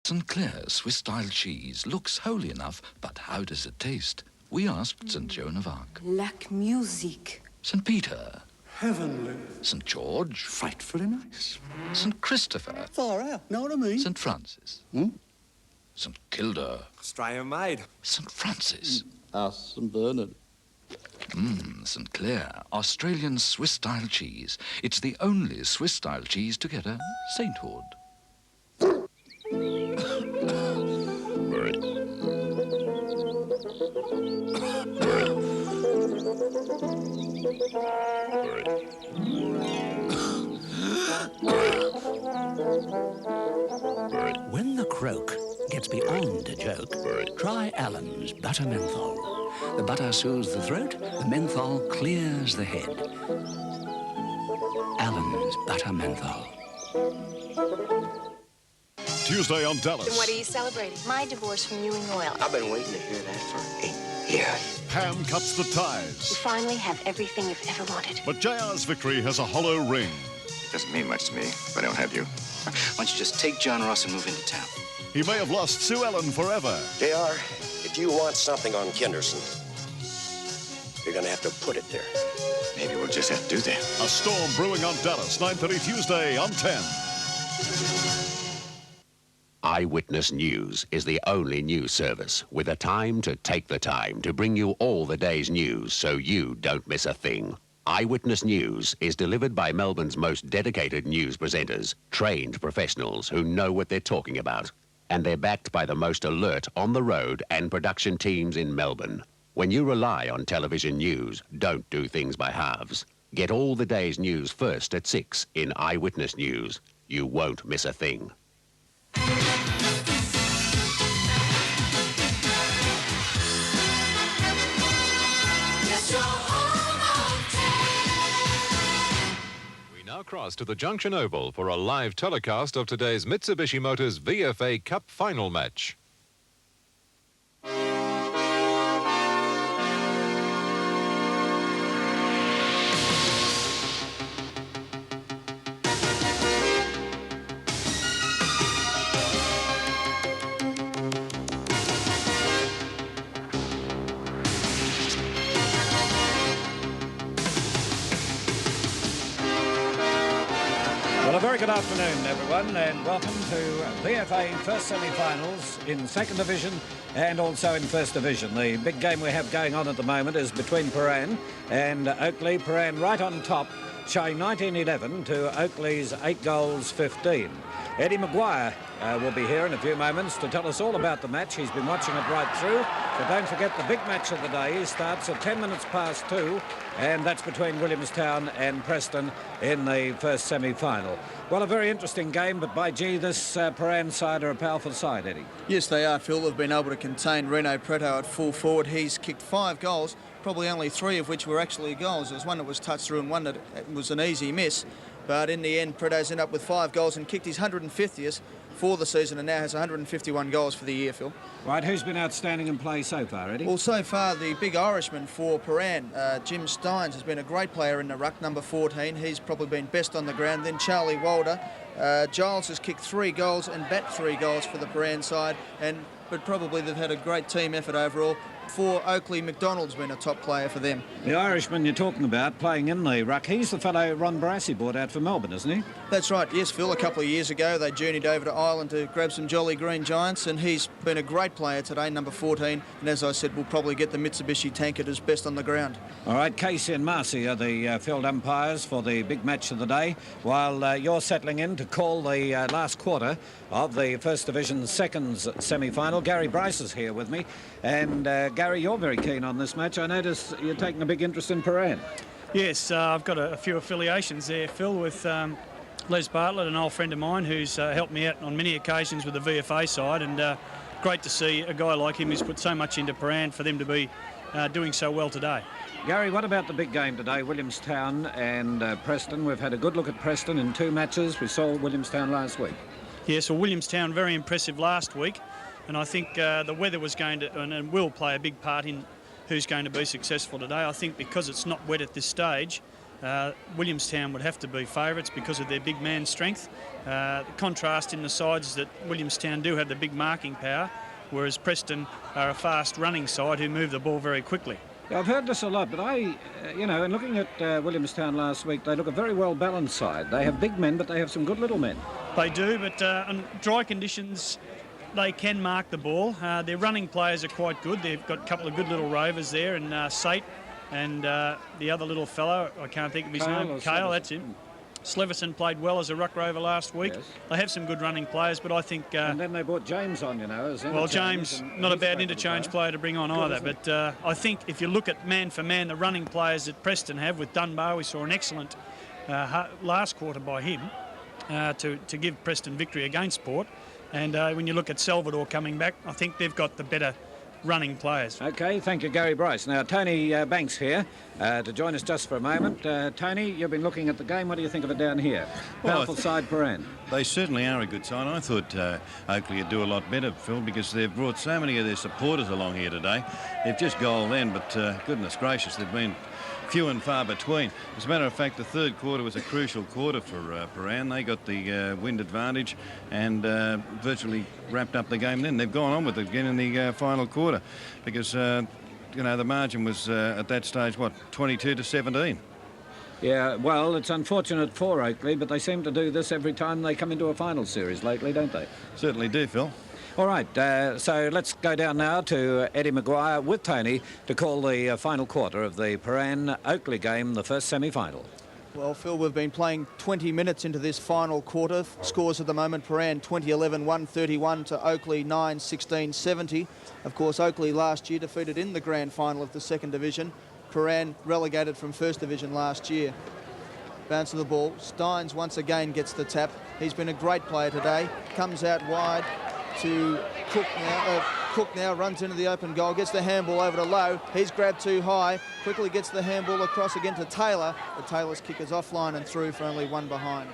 St. Clair's Swiss-style cheese looks holy enough, but how does it taste? We asked St. Joan of Arc. Like music. St. Peter. Heavenly. St. George. Frightfully nice. St. Christopher. Far out, know what I mean? St. Francis. St. Kilda. Australian made. St. Francis. Us, St. Bernard. St. Clair, Australian Swiss-style cheese. It's the only Swiss-style cheese to get a sainthood. When the croak gets beyond a joke, try Allen's Butter Menthol. The butter soothes the throat, the menthol clears the head. Allen's Butter Menthol. Tuesday on Dallas. And what are you celebrating? My divorce from Ewing Oil. I've been waiting to hear that for 8 years. Pam cuts the You ties. finally have everything you've ever wanted. But JR's victory has a hollow ring. Doesn't mean much to me if I don't have you. Why don't you just take John Ross and move into town? He may have lost Sue Ellen forever. JR, if you want something on Kinderson, you're gonna have to put it there. Maybe we'll just have to do that. A storm brewing on Dallas, 9:30 Tuesday on 10. Eyewitness News is the only news service with the time to take the time to bring you all the day's news so you don't miss a thing. Eyewitness News is delivered by Melbourne's most dedicated news presenters, trained professionals who know what they're talking about. And they're backed by the most alert on-the-road and production teams in Melbourne. When you rely on television news, don't do things by halves. Get all the day's news first at 6 in Eyewitness News. You won't miss a thing. We now cross to the Junction Oval for a live telecast of today's Mitsubishi Motors VFA Cup final match. Well, a very good afternoon, everyone, and welcome to VFA First Semi-Finals in Second Division and also in First Division. The big game we have going on at the moment is between Prahran and Oakleigh. Prahran right on top, showing 19-11 to Oakleigh's 8 goals 15. Eddie Maguire will be here in a few moments to tell us all about the match. He's been watching it right through. But don't forget the big match of the day starts at 10 minutes past 2, and that's between Williamstown and Preston in the first semi-final. Well, a very interesting game, but by gee, this Prahran side are a powerful side, Eddie. Yes, they are, Phil. They've been able to contain Reno Preto at full forward. He's kicked 5 goals, probably only 3 of which were actually goals. There was one that was touched through and one that was an easy miss. But in the end, Preto's ended up with 5 goals and kicked his 150th for the season and now has 151 goals for the year, Phil. Right, who's been outstanding in play so far, Eddie? Well, so far, the big Irishman for Prahran, Jim Steins, has been a great player in the ruck, number 14. He's probably been best on the ground. Then Charlie Walder. Giles has kicked 3 goals and bat 3 goals for the Prahran side, but probably they've had a great team effort overall. For Oakleigh, McDonald's been a top player for them. The Irishman you're talking about, playing in the ruck, he's the fellow Ron Barassi brought out for Melbourne, isn't he? That's right, yes, Phil. A couple of years ago, they journeyed over to Ireland to grab some Jolly Green Giants, and he's been a great player today, number 14. And as I said, we'll probably get the Mitsubishi tankard as best on the ground. All right, Casey and Marcy are the field umpires for the big match of the day, while you're settling in to call the last quarter of the First Division Seconds semi-final. Gary Bryce is here with me. And Gary, you're very keen on this match. I notice you're taking a big interest in Prahran. Yes, I've got a few affiliations there, Phil, with Les Bartlett, an old friend of mine who's helped me out on many occasions with the VFA side, and great to see a guy like him who's put so much into Prahran for them to be doing so well today. Gary, what about the big game today, Williamstown and Preston? We've had a good look at Preston in 2 matches. We saw Williamstown last week. Yes, well, Williamstown very impressive last week, and I think the weather was going to and will play a big part in who's going to be successful today. I think because it's not wet at this stage, Williamstown would have to be favourites because of their big man strength. The contrast in the sides is that Williamstown do have the big marking power, whereas Preston are a fast running side who move the ball very quickly. I've heard this a lot, but in looking at Williamstown last week, they look a very well-balanced side. They have big men, but they have some good little men. They do, but on dry conditions, they can mark the ball. Their running players are quite good. They've got a couple of good little rovers there, and Sate and the other little fellow, I can't think of his name. Cale, that's him. Sleverson played well as a ruck rover last week. Yes. They have some good running players, but I think... and then they brought James on, as well, James, not a bad interchange player to bring on either, but I think if you look at man for man, the running players that Preston have with Dunbar, we saw an excellent last quarter by him to give Preston victory against Port. And when you look at Salvador coming back, I think they've got the better running players. OK, thank you, Gary Bryce. Now, Tony Banks here to join us just for a moment. Tony, you've been looking at the game. What do you think of it down here? Powerful side, Prahran. They certainly are a good side. I thought Oakleigh would do a lot better, Phil, because they've brought so many of their supporters along here today. They've just goaled in, but goodness gracious, they've been few and far between. As a matter of fact, the third quarter was a crucial quarter for Prahran. They got the wind advantage and virtually wrapped up the game then. They've gone on with it again in the final quarter because, the margin was at that stage, 22-17. Yeah, well, it's unfortunate for Oakleigh, but they seem to do this every time they come into a final series lately, don't they? Certainly do, Phil. All right, so let's go down now to Eddie Maguire with Tony to call the final quarter of the Prahran-Oakleigh game, the first semi-final. Well, Phil, we've been playing 20 minutes into this final quarter. Scores at the moment, Prahran 20-11, 131 to Oakleigh 9-16, 70. Of course, Oakleigh last year defeated in the grand final of the second division. Prahran relegated from first division last year. Bounce of the ball. Steins once again gets the tap. He's been a great player today. Comes out wide to Cook now. Cook now runs into the open goal, gets the handball over to Lowe. He's grabbed too high, quickly gets the handball across again to Taylor. But Taylor's kick is offline and through for only one behind.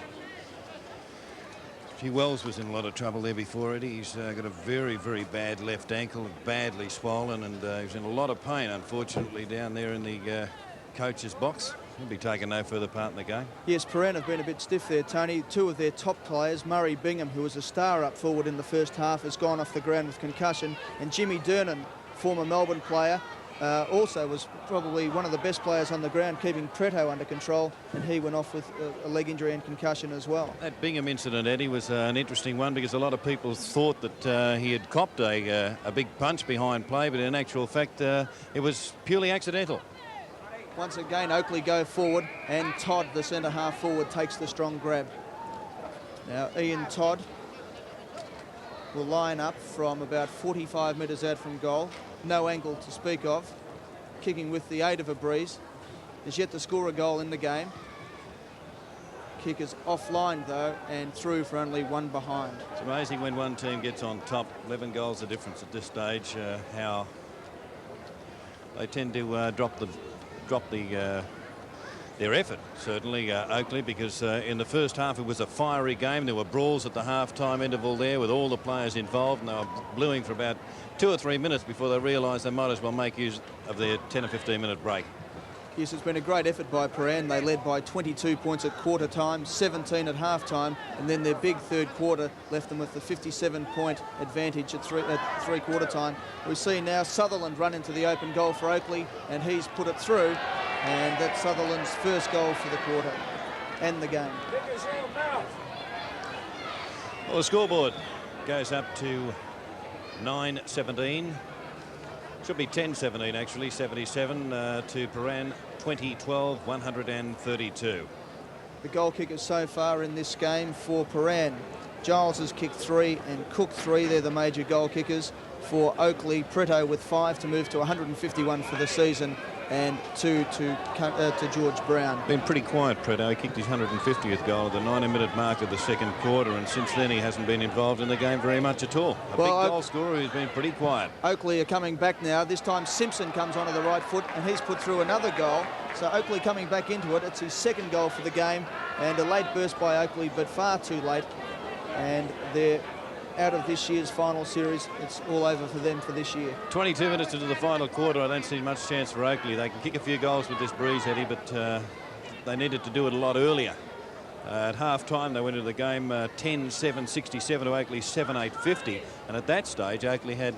Wells was in a lot of trouble there before, Eddie. He's got a very, very bad left ankle, badly swollen, and he's in a lot of pain, unfortunately, down there in the coach's box. He'll be taking no further part in the game. Yes, Prahran have been a bit stiff there, Tony. Two of their top players, Murray Bingham, who was a star up forward in the first half, has gone off the ground with concussion, and Jimmy Durnan, former Melbourne player, also was probably one of the best players on the ground, keeping Preto under control, and he went off with a leg injury and concussion as well. That Bingham incident, Eddie, was an interesting one because a lot of people thought that he had copped a big punch behind play, but in actual fact, it was purely accidental. Once again, Oakleigh go forward, and Todd, the centre-half forward, takes the strong grab. Now, Ian Todd will line up from about 45 metres out from goal. No angle to speak of. Kicking with the aid of a breeze. Is yet to score a goal in the game. Kick is offline, though, and through for only one behind. It's amazing when one team gets on top. 11 goals a difference at this stage, how they tend to drop their effort, certainly, Oakleigh, because in the first half it was a fiery game. There were brawls at the half-time interval there with all the players involved, and they were bluing for about 2 or 3 minutes before they realised they might as well make use of their 10 or 15-minute break. Yes, it's been a great effort by Prahran. They led by 22 points at quarter time, 17 at half time, and then their big third quarter left them with the 57-point advantage at three-quarter time. We see now Sutherland run into the open goal for Oakleigh, and he's put it through, and that's Sutherland's first goal for the quarter and the game. Well, the scoreboard goes up to 9-17. Should be 10-17 actually, 77 to Prahran, 20-12, 132. The goal kickers so far in this game for Prahran. Giles has kicked 3 and Cook 3. They're the major goal kickers. For Oakleigh, Preto with 5 to move to 151 for the season, and 2 to George Brown. Been pretty quiet, Preto. He kicked his 150th goal at the 90-minute mark of the second quarter, and since then he hasn't been involved in the game very much at all. A big goal scorer who's been pretty quiet. Oakleigh are coming back now. This time Simpson comes onto the right foot, and he's put through another goal. So Oakleigh coming back into it. It's his second goal for the game, and a late burst by Oakleigh, but far too late. And they're out of this year's final series. It's all over for them for this year. 22 minutes into the final quarter. I don't see much chance for Oakleigh. They can kick a few goals with this breeze, Eddie, but they needed to do it a lot earlier. At half-time, they went into the game 10-7-67 to Oakleigh 7-8-50. And at that stage, Oakleigh had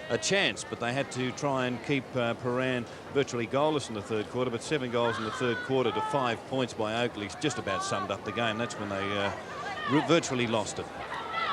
a chance, but they had to try and keep Prahran virtually goalless in the third quarter. But 7 goals in the third quarter to 5 points by Oakleigh just about summed up the game. That's when they virtually lost it.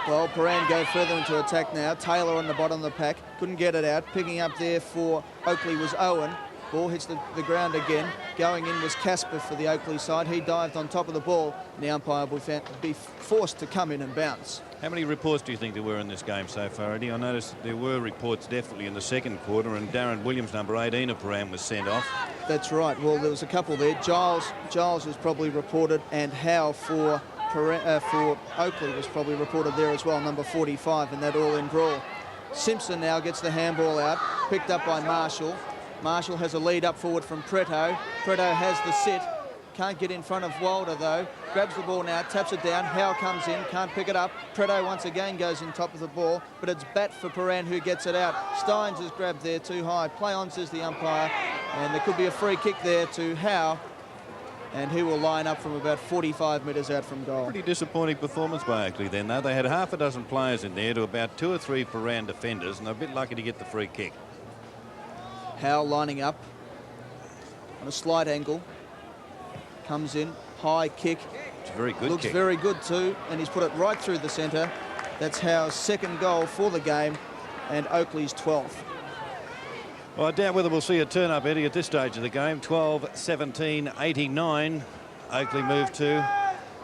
Well, Prahran go further into attack now. Taylor on the bottom of the pack. Couldn't get it out. Picking up there for Oakleigh was Owen. Ball hits the ground again. Going in was Casper for the Oakleigh side. He dived on top of the ball. And the umpire will be forced to come in and bounce. How many reports do you think there were in this game so far, Eddie? I noticed there were reports definitely in the second quarter, and Darren Williams, number 18 of Prahran, was sent off. That's right. Well, there was a couple there. Giles was probably reported, and Howe for Oakleigh was probably reported there as well, number 45, in that all-in brawl. Simpson now gets the handball out, picked up by Marshall. Marshall has a lead up forward from Preto. Preto has the sit. Can't get in front of Wilder, though. Grabs the ball now, taps it down. Howe comes in, can't pick it up. Preto once again goes in top of the ball, but it's Bat for Prahran who gets it out. Steins is grabbed there too high. Play on, says the umpire, and there could be a free kick there to Howe, and he will line up from about 45 metres out from goal. Pretty disappointing performance by Oakleigh then, though. They had half a dozen players in there to about 2 or 3 Prahran defenders, and they're a bit lucky to get the free kick. Howe lining up on a slight angle. Comes in, high kick. It's a very good Looks kick. very good too, and he's put it right through the centre. That's Howe's second goal for the game, and Oakleigh's 12th. Well, I doubt whether we'll see a turn-up, Eddie, at this stage of the game. 12-17-89. Oakleigh moved to,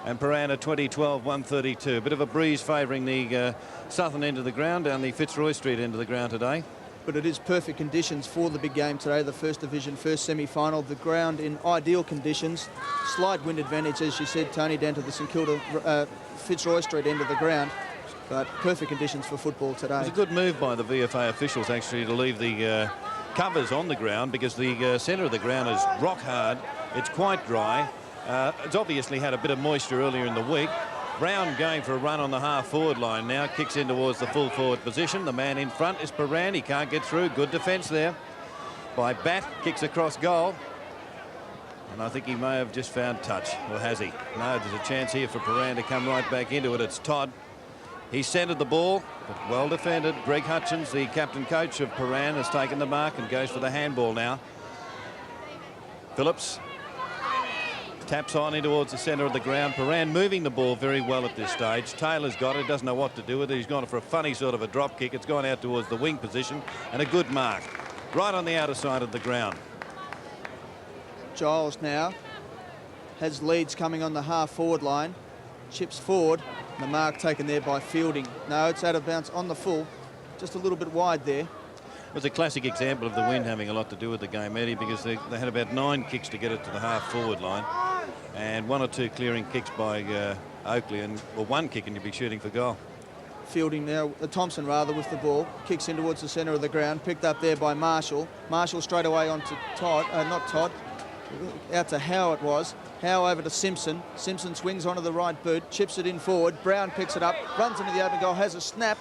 and Prahran at 20-12-132. A bit of a breeze favouring the southern end of the ground, down the Fitzroy Street end of the ground today. But it is perfect conditions for the big game today, the First Division first semi-final. The ground in ideal conditions. Slight wind advantage, as you said, Tony, down to the St Kilda Fitzroy Street end of the ground. But perfect conditions for football today. It's a good move by the VFA officials, actually, to leave the covers on the ground, because the centre of the ground is rock hard. It's quite dry. It's obviously had a bit of moisture earlier in the week. Brown going for a run on the half-forward line now. Kicks in towards the full-forward position. The man in front is Prahran. He can't get through. Good defence there by Bat. Kicks across goal. And I think he may have just found touch. Or has he? No, there's a chance here for Prahran to come right back into it. It's Todd. He centred the ball, but well defended. Greg Hutchins, the captain coach of Prahran, has taken the mark and goes for the handball now. Phillips taps on in towards the centre of the ground. Prahran moving the ball very well at this stage. Taylor's got it, doesn't know what to do with it. He's gone for a funny sort of a drop kick. It's gone out towards the wing position, and a good mark right on the outer side of the ground. Giles now has leads coming on the half-forward line. Chips forward. The mark taken there by Fielding. No, it's out of bounds on the full. Just a little bit wide there. It was a classic example of the wind having a lot to do with the game, Eddie, because they had about 9 kicks to get it to the half-forward line, and 1 or 2 clearing kicks by Oakleigh, or 1 kick, and you'd be shooting for goal. Fielding now, Thompson rather, with the ball. Kicks in towards the centre of the ground. Picked up there by Marshall. Marshall straight away onto Todd. Not Todd. Out to Howe it was. Howe over to Simpson. Simpson swings onto the right boot. Chips it in forward. Brown picks it up. Runs into the open goal. Has a snap.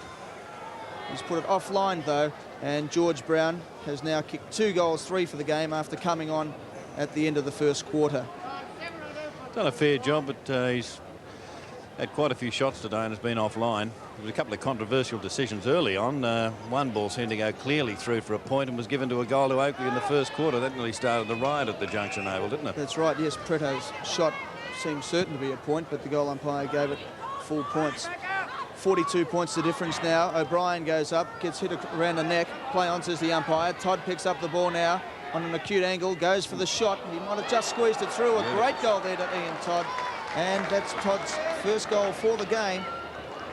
He's put it offline though. And George Brown has now kicked 2 goals, 3 for the game after coming on at the end of the first quarter. Done a fair job, but he's had quite a few shots today and has been offline. There was a couple of controversial decisions early on. One ball seemed to go clearly through for a point and was given to a goal to Oakleigh in the first quarter. That nearly started the riot at the Junction Oval, didn't it? That's right, yes. Preto's shot seemed certain to be a point, but the goal umpire gave it full points. 42 points the difference now. O'Brien goes up, gets hit around the neck. Play on, says the umpire. Todd picks up the ball now on an acute angle, goes for the shot. He might have just squeezed it through. A great goal there to Ian Todd. And that's Todd's first goal for the game.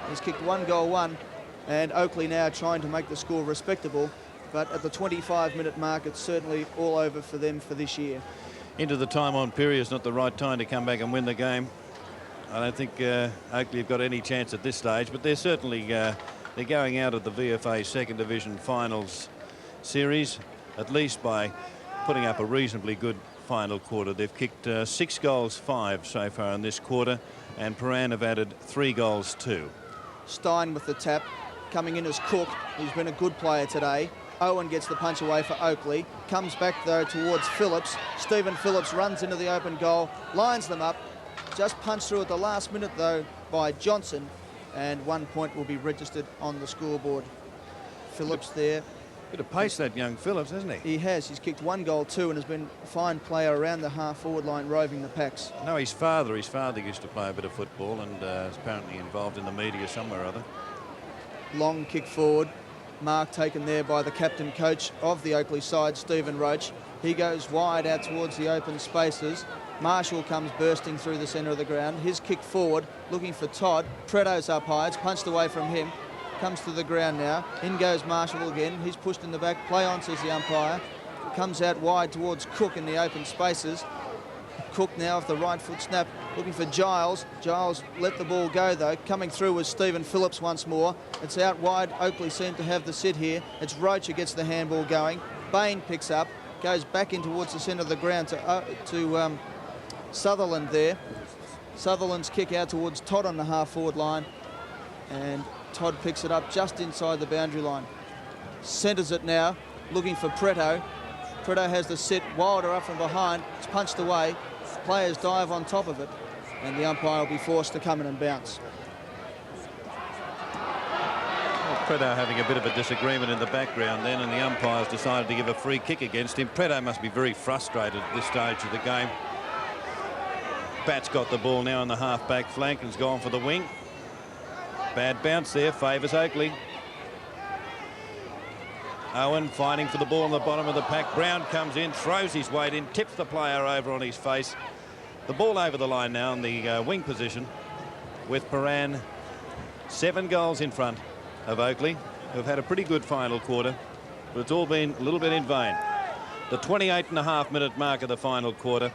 He's kicked 1 goal, 1. And Oakleigh now trying to make the score respectable. But at the 25-minute mark, it's certainly all over for them for this year. Into the time-on period is not the right time to come back and win the game. I don't think Oakleigh have got any chance at this stage, but they're certainly they're going out of the VFA Second Division Finals series, at least by putting up a reasonably good final quarter. They've kicked 6 goals, 5 so far in this quarter, and Prahran have added 3 goals, 2. Stein with the tap, coming in as Cook. He's been a good player today. Owen gets the punch away for Oakleigh. Comes back, though, towards Phillips. Stephen Phillips runs into the open goal, lines them up. Just punched through at the last minute, though, by Johnson. And 1 point will be registered on the scoreboard. Phillips there. Bit of pace, that young Phillips, hasn't he? He has. He's kicked 1 goal too and has been a fine player around the half-forward line, roving the packs. No, his father used to play a bit of football and is apparently involved in the media somewhere or other. Long kick forward. Mark taken there by the captain coach of the Oakleigh side, Stephen Roach. He goes wide out towards the open spaces. Marshall comes bursting through the centre of the ground. His kick forward, looking for Todd. Pretto's up high. It's punched away from him. Comes to the ground now. In goes Marshall again. He's pushed in the back. Play on, says the umpire. Comes out wide towards Cook in the open spaces. Cook now off the right foot snap, looking for Giles. Giles let the ball go, though. Coming through was Stephen Phillips once more. It's out wide. Oakleigh seem to have the sit here. It's Roach who gets the handball going. Bain picks up, goes back in towards the centre of the ground to Sutherland there. Sutherland's kick out towards Todd on the half-forward line. And Todd picks it up just inside the boundary line. Centres it now, looking for Pretto. Pretto has the sit. Wilder up from behind. It's punched away. Players dive on top of it, and the umpire will be forced to come in and bounce. Well, Pretto having a bit of a disagreement in the background then, and the umpires decided to give a free kick against him. Pretto must be very frustrated at this stage of the game. Bat's got the ball now on the half-back flank and's gone for the wing. Bad bounce there, favours Oakleigh. Owen fighting for the ball on the bottom of the pack. Brown comes in, throws his weight in, tips the player over on his face. The ball over the line now in the wing position, with Prahran 7 goals in front of Oakleigh, who've had a pretty good final quarter, but it's all been a little bit in vain. The 28.5-minute mark of the final quarter.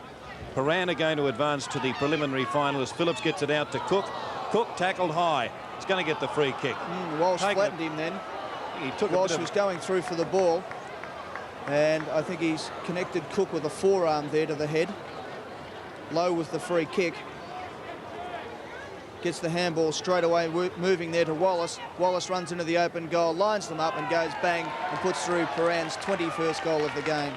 Prahran are going to advance to the preliminary final as Phillips gets it out to Cook. Cook tackled high. He's going to get the free kick. Walsh flattened him then. Walsh was going through for the ball, and I think he's connected Cook with a forearm there to the head. Low with the free kick. Gets the handball straight away, moving there to Wallace. Wallace runs into the open goal, lines them up and goes bang and puts through Prahran's 21st goal of the game.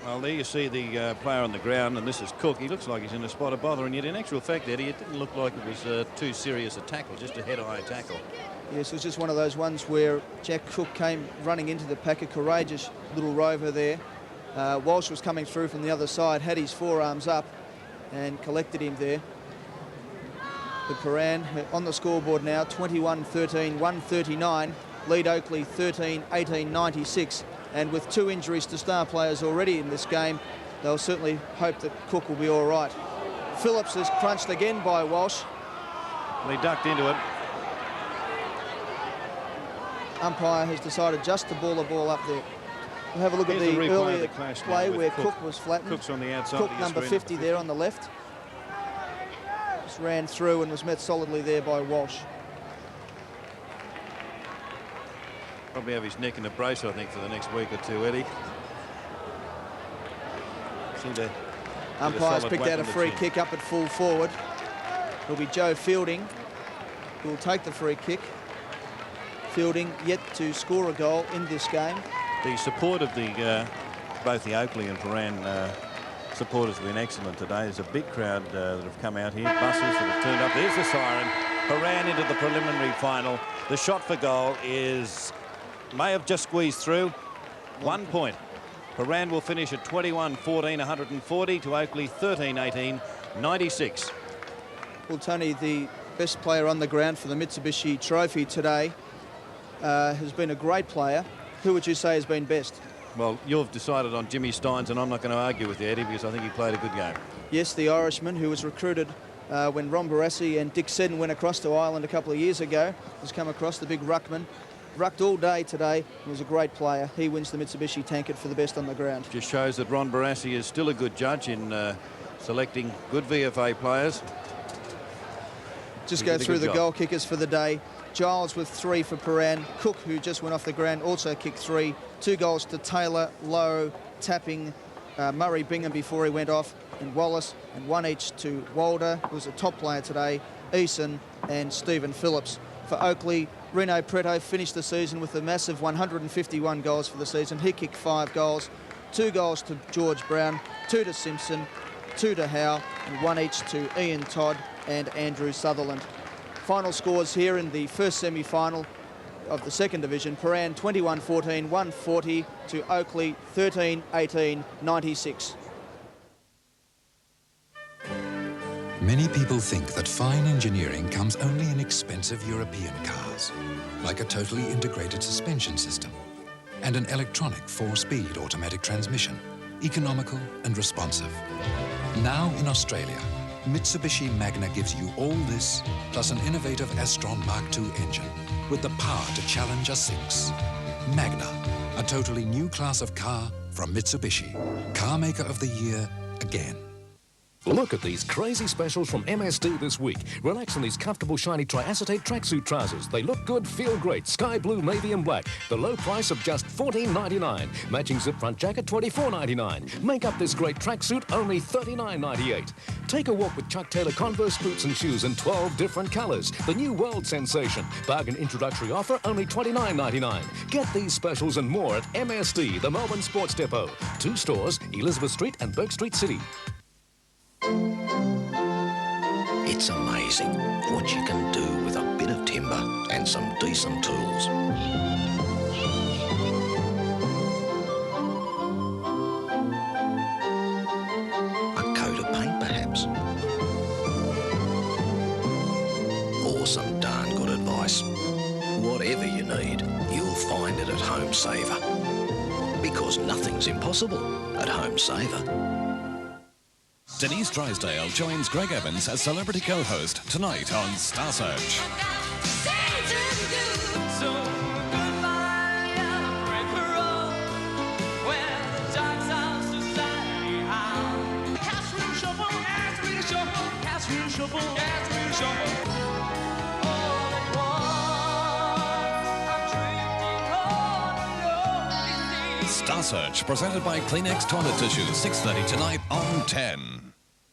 Well, there you see the player on the ground, and this is Cook. He looks like he's in a spot of bother, and yet in actual fact, Eddie, it didn't look like it was too serious a tackle, just a head-high tackle. Yes, it was just one of those ones where Jack Cook came running into the pack, a courageous little rover there. Walsh was coming through from the other side, had his forearms up and collected him there. But Prahran on the scoreboard now, 21-13, 139, lead Oakleigh 13-18, 96. And with 2 injuries to star players already in this game, they'll certainly hope that Cook will be all right. Phillips is crunched again by Walsh. Well, he ducked into it. Umpire has decided just to ball the ball up there. We'll have a look at the earlier play where Cook was flattened. Cook's on the outside. Cook, number 50 there on the left. Just ran through and was met solidly there by Walsh. Probably have his neck in a brace, I think, for the next week or two, Eddie. Umpire's picked out a free kick up at full forward. It'll be Joe Fielding who will take the free kick. Fielding yet to score a goal in this game. The support of the both the Oakleigh and Prahran supporters have been excellent today. There's a big crowd that have come out here. Buses that have turned up. There's the siren. Prahran into the preliminary final. The shot for goal may have just squeezed through. 1 point. Prahran will finish at 21-14, 140 to Oakleigh 13-18, 96. Well, Tony, the best player on the ground for the Mitsubishi Trophy today has been a great player. Who would you say has been best? Well, you've decided on Jimmy Steins, and I'm not going to argue with you, Eddie, because I think he played a good game. Yes, the Irishman, who was recruited when Ron Barassi and Dick Seddon went across to Ireland a couple of years ago, has come across, the big ruckman. Rucked all day today. He was a great player. He wins the Mitsubishi Tankard for the best on the ground. Just shows that Ron Barassi is still a good judge in selecting good VFA players. Just go through the goal kickers for the day. Giles with 3 for Prahran. Cook, who just went off the ground, also kicked 3. 2 goals to Taylor, Lowe, Tapping, Murray Bingham before he went off, and Wallace, and 1 each to Walder, who was a top player today, Eason and Stephen Phillips. For Oakleigh, Reno Preto finished the season with a massive 151 goals for the season. He kicked 5 goals, 2 goals to George Brown, 2 to Simpson, 2 to Howe, and 1 each to Ian Todd and Andrew Sutherland. Final scores here in the first semi-final of the second division. Prahran 21-14, 140 to Oakleigh 13-18, 96. Many people think that fine engineering comes only in expensive European cars, like a totally integrated suspension system and an electronic 4-speed automatic transmission, economical and responsive. Now in Australia, Mitsubishi Magna gives you all this, plus an innovative Astron Mark II engine with the power to challenge a 6. Magna, a totally new class of car from Mitsubishi. Car Maker of the Year again. Look at these crazy specials from MSD this week. Relax in these comfortable, shiny triacetate tracksuit trousers. They look good, feel great. Sky blue, navy and black. The low price of just $14.99. Matching zip front jacket, $24.99. Make up this great tracksuit, only $39.98. Take a walk with Chuck Taylor Converse boots and shoes in 12 different colours. The new world sensation. Bargain introductory offer, only $29.99. Get these specials and more at MSD, the Melbourne Sports Depot. 2 stores, Elizabeth Street and Bourke Street City. It's amazing what you can do with a bit of timber and some decent tools. A coat of paint, perhaps. Or some darn good advice. Whatever you need, you'll find it at Home Saver. Because nothing's impossible at Home Saver. Denise Drysdale joins Greg Evans as celebrity co-host tonight on Star Search. Star Search, presented by Kleenex Toilet Tissue, 6:30 tonight on 10.